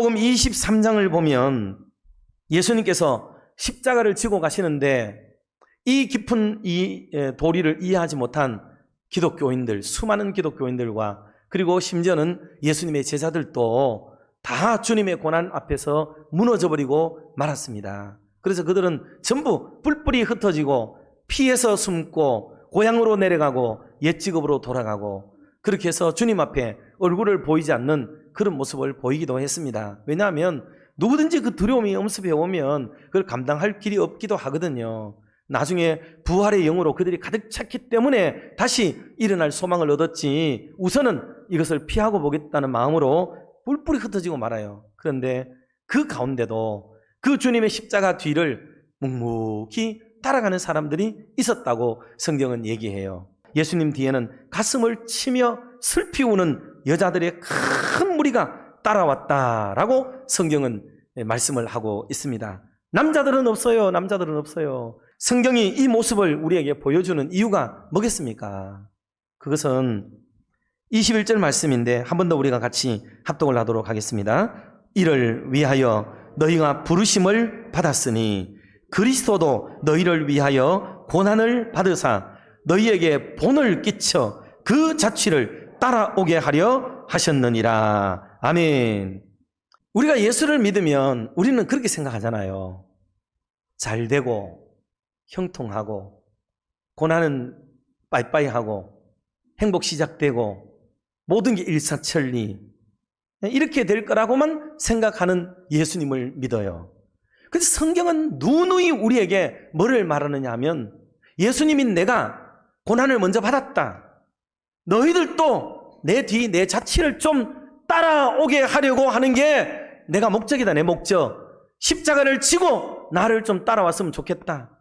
마태복음 23장을 보면 예수님께서 십자가를 지고 가시는데 이 깊은 이 도리를 이해하지 못한 기독교인들, 수많은 기독교인들과 그리고 심지어는 예수님의 제자들도 다 주님의 고난 앞에서 무너져버리고 말았습니다. 그래서 그들은 전부 뿔뿔이 흩어지고 피해서 숨고 고향으로 내려가고 옛 직업으로 돌아가고 그렇게 해서 주님 앞에 얼굴을 보이지 않는 그런 모습을 보이기도 했습니다. 왜냐하면 누구든지 그 두려움이 엄습해 오면 그걸 감당할 길이 없기도 하거든요. 나중에 부활의 영으로 그들이 가득 찼기 때문에 다시 일어날 소망을 얻었지 우선은 이것을 피하고 보겠다는 마음으로 뿔뿔이 흩어지고 말아요. 그런데 그 가운데도 그 주님의 십자가 뒤를 묵묵히 따라가는 사람들이 있었다고 성경은 얘기해요. 예수님 뒤에는 가슴을 치며 슬피 우는 여자들의 큰 무리가 따라왔다라고 성경은 말씀을 하고 있습니다. 남자들은 없어요. 남자들은 없어요. 성경이 이 모습을 우리에게 보여주는 이유가 뭐겠습니까? 그것은 21절 말씀인데 한 번 더 우리가 같이 합독을 하도록 하겠습니다. 이를 위하여 너희가 부르심을 받았으니 그리스도도 너희를 위하여 고난을 받으사 너희에게 본을 끼쳐 그 자취를 따라오게 하려 하셨느니라. 아멘. 우리가 예수를 믿으면 우리는 그렇게 생각하잖아요. 잘 되고 형통하고 고난은 빠이빠이 하고 행복 시작되고 모든 게 일사천리 이렇게 될 거라고만 생각하는 예수님을 믿어요. 그래서 성경은 누누이 우리에게 뭐를 말하느냐 하면 예수님인 내가 고난을 먼저 받았다. 너희들도 내 뒤 내 자취를 좀 따라오게 하려고 하는 게 내가 목적이다. 내 목적. 십자가를 지고 나를 좀 따라왔으면 좋겠다.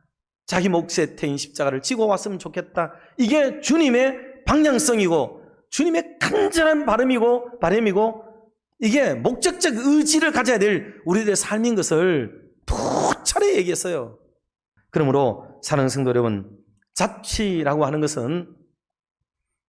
자기 몫의 태인 십자가를 지고 왔으면 좋겠다. 이게 주님의 방향성이고 주님의 간절한 바람이고 이게 목적적 의지를 가져야 될 우리들의 삶인 것을 두 차례 얘기했어요. 그러므로 사랑하는 성도 여러분, 자취라고 하는 것은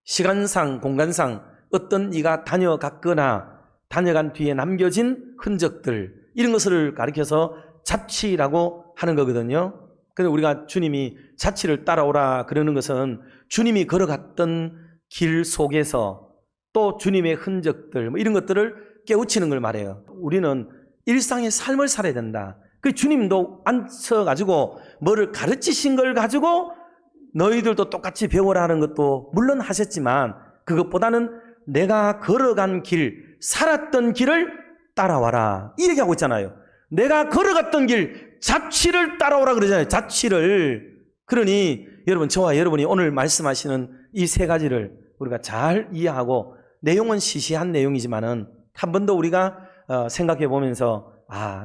시간상 공간상 어떤 이가 다녀갔거나 다녀간 뒤에 남겨진 흔적들 이런 것을 가리켜서 자취라고 하는 거거든요. 그런데 우리가 주님이 자취를 따라오라 그러는 것은 주님이 걸어갔던 길 속에서 또 주님의 흔적들 이런 것들을 깨우치는 걸 말해요. 우리는 일상의 삶을 살아야 된다. 그 주님도 앉혀가지고 뭐를 가르치신 걸 가지고 너희들도 똑같이 배우라 하는 것도 물론 하셨지만 그것보다는 내가 걸어간 길, 살았던 길을 따라와라 이 얘기하고 있잖아요. 내가 걸어갔던 길, 자취를 따라오라 그러잖아요. 자취를. 그러니 여러분, 저와 여러분이 오늘 말씀하시는 이 세 가지를 우리가 잘 이해하고 내용은 시시한 내용이지만은 한 번 더 우리가 생각해 보면서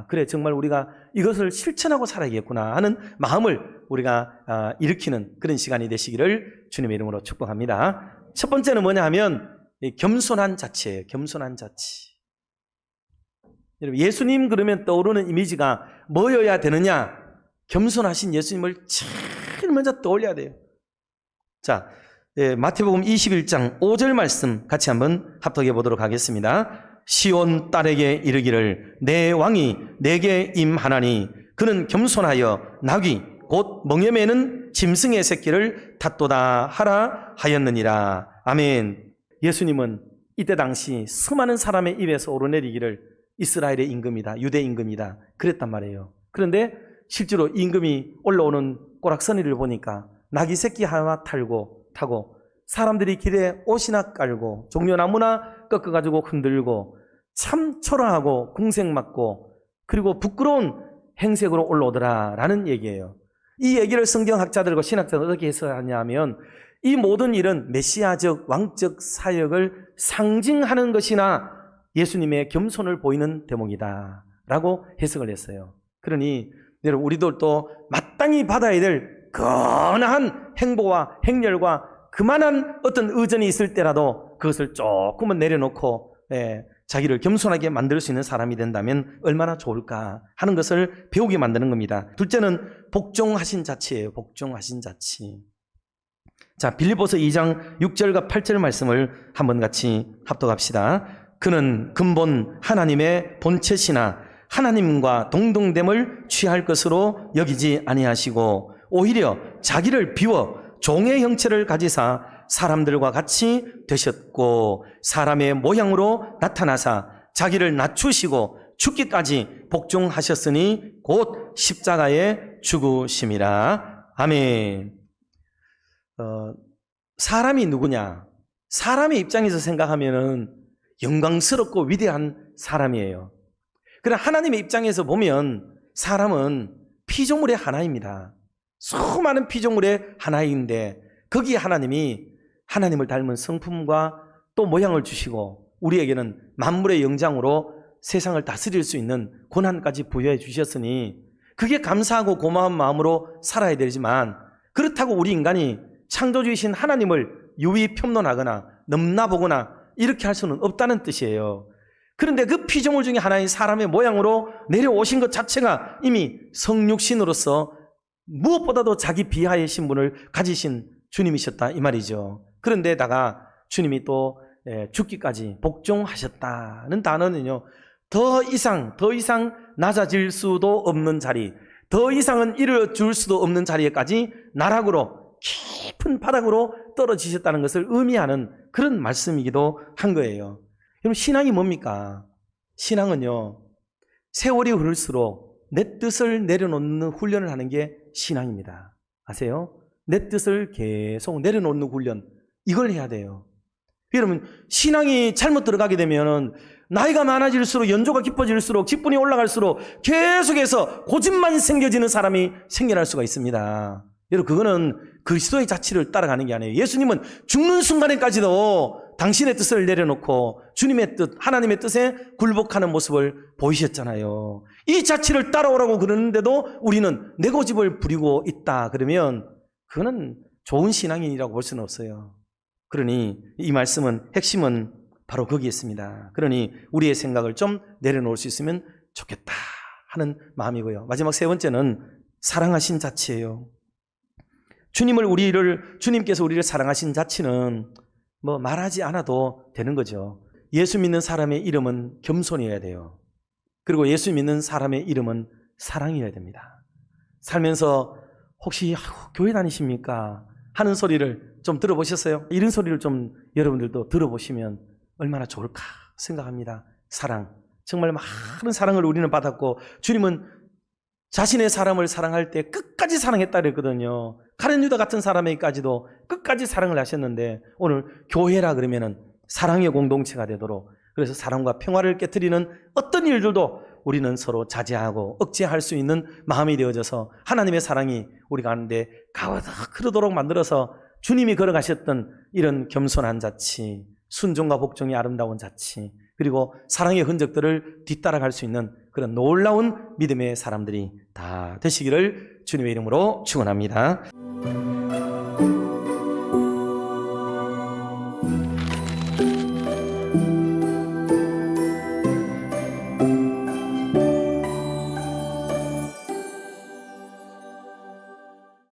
그래 정말 우리가 이것을 실천하고 살아야겠구나 하는 마음을 우리가 일으키는 그런 시간이 되시기를 주님의 이름으로 축복합니다. 첫 번째는 뭐냐 하면 겸손한 자치예요. 겸손한 자치. 여러분, 예수님 그러면 떠오르는 이미지가 뭐여야 되느냐? 겸손하신 예수님을 제일 먼저 떠올려야 돼요. 자, 마태복음 21장 5절 말씀 같이 한번 합독해 보도록 하겠습니다. 시온 딸에게 이르기를 내 왕이 내게 임하나니 그는 겸손하여 나귀 곧 멍에 매는 짐승의 새끼를 탔도다 하라 하였느니라. 아멘. 예수님은 이때 당시 수많은 사람의 입에서 오르내리기를 이스라엘의 임금이다, 유대 임금이다 그랬단 말이에요. 그런데 실제로 임금이 올라오는 꼬락서니를 보니까 나귀 새끼 하나 타고 사람들이 길에 옷이나 깔고 종려나무나 꺾어가지고 흔들고 참 초라하고 궁색맞고 그리고 부끄러운 행색으로 올라오더라라는 얘기예요. 이 얘기를 성경학자들과 신학자들은 어떻게 해석하냐면 이 모든 일은 메시아적 왕적 사역을 상징하는 것이나 예수님의 겸손을 보이는 대목이다 라고 해석을 했어요. 그러니 여러분, 우리들도 마땅히 받아야 될 거나한 행보와 행렬과 그만한 어떤 의전이 있을 때라도 그것을 조금은 내려놓고 자기를 겸손하게 만들 수 있는 사람이 된다면 얼마나 좋을까 하는 것을 배우게 만드는 겁니다. 둘째는 복종하신 자치예요. 복종하신 자치. 자, 빌립보서 2장 6절과 8절 말씀을 한번 같이 합독합시다. 그는 근본 하나님의 본체시나 하나님과 동등됨을 취할 것으로 여기지 아니하시고 오히려 자기를 비워 종의 형체를 가지사 사람들과 같이 되셨고 사람의 모양으로 나타나사 자기를 낮추시고 죽기까지 복종하셨으니 곧 십자가에 죽으심이라. 아멘. 사람이 누구냐? 사람의 입장에서 생각하면은 영광스럽고 위대한 사람이에요. 그러나 하나님의 입장에서 보면 사람은 피조물의 하나입니다. 수많은 피조물의 하나인데 거기에 하나님이 하나님을 닮은 성품과 또 모양을 주시고 우리에게는 만물의 영장으로 세상을 다스릴 수 있는 권한까지 부여해 주셨으니 그게 감사하고 고마운 마음으로 살아야 되지만 그렇다고 우리 인간이 창조주이신 하나님을 유의 평론하거나 넘나보거나 이렇게 할 수는 없다는 뜻이에요. 그런데 그 피조물 중에 하나인 사람의 모양으로 내려오신 것 자체가 이미 성육신으로서 무엇보다도 자기 비하의 신분을 가지신 주님이셨다 이 말이죠. 그런데다가 주님이 또 죽기까지 복종하셨다는 단어는요, 더 이상 낮아질 수도 없는 자리, 더 이상은 이르러 줄 수도 없는 자리에까지 나락으로 깊은 바닥으로 떨어지셨다는 것을 의미하는 그런 말씀이기도 한 거예요. 여러분, 신앙이 뭡니까? 신앙은요, 세월이 흐를수록 내 뜻을 내려놓는 훈련을 하는 게 신앙입니다. 아세요? 내 뜻을 계속 내려놓는 훈련, 이걸 해야 돼요. 여러분, 신앙이 잘못 들어가게 되면 나이가 많아질수록, 연조가 깊어질수록, 직분이 올라갈수록 계속해서 고집만 생겨지는 사람이 생겨날 수가 있습니다. 여러분, 그거는 그리스도의 자치를 따라가는 게 아니에요. 예수님은 죽는 순간에까지도 당신의 뜻을 내려놓고 주님의 뜻, 하나님의 뜻에 굴복하는 모습을 보이셨잖아요. 이 자치를 따라오라고 그러는데도 우리는 내 고집을 부리고 있다 그러면 그거는 좋은 신앙인이라고 볼 수는 없어요. 그러니 이 말씀은 핵심은 바로 거기에 있습니다. 그러니 우리의 생각을 좀 내려놓을 수 있으면 좋겠다 하는 마음이고요. 마지막 세 번째는 사랑하신 자치예요. 주님께서 우리를 사랑하신 자치는 뭐 말하지 않아도 되는 거죠. 예수 믿는 사람의 이름은 겸손이어야 돼요. 그리고 예수 믿는 사람의 이름은 사랑이어야 됩니다. 살면서 혹시 교회 다니십니까? 하는 소리를 좀 들어보셨어요? 이런 소리를 좀 여러분들도 들어보시면 얼마나 좋을까 생각합니다. 사랑. 정말 많은 사랑을 우리는 받았고 주님은 자신의 사람을 사랑할 때 끝까지 사랑했다 그랬거든요. 가룟 유다 같은 사람에게까지도 끝까지 사랑을 하셨는데 오늘 교회라 그러면은 사랑의 공동체가 되도록, 그래서 사랑과 평화를 깨트리는 어떤 일들도 우리는 서로 자제하고 억제할 수 있는 마음이 되어져서 하나님의 사랑이 우리 가운데 가득 흐르도록 만들어서 주님이 걸어가셨던 이런 겸손한 자치, 순종과 복종이 아름다운 자치, 그리고 사랑의 흔적들을 뒤따라갈 수 있는 그런 놀라운 믿음의 사람들이 다 되시기를 주님의 이름으로 축원합니다.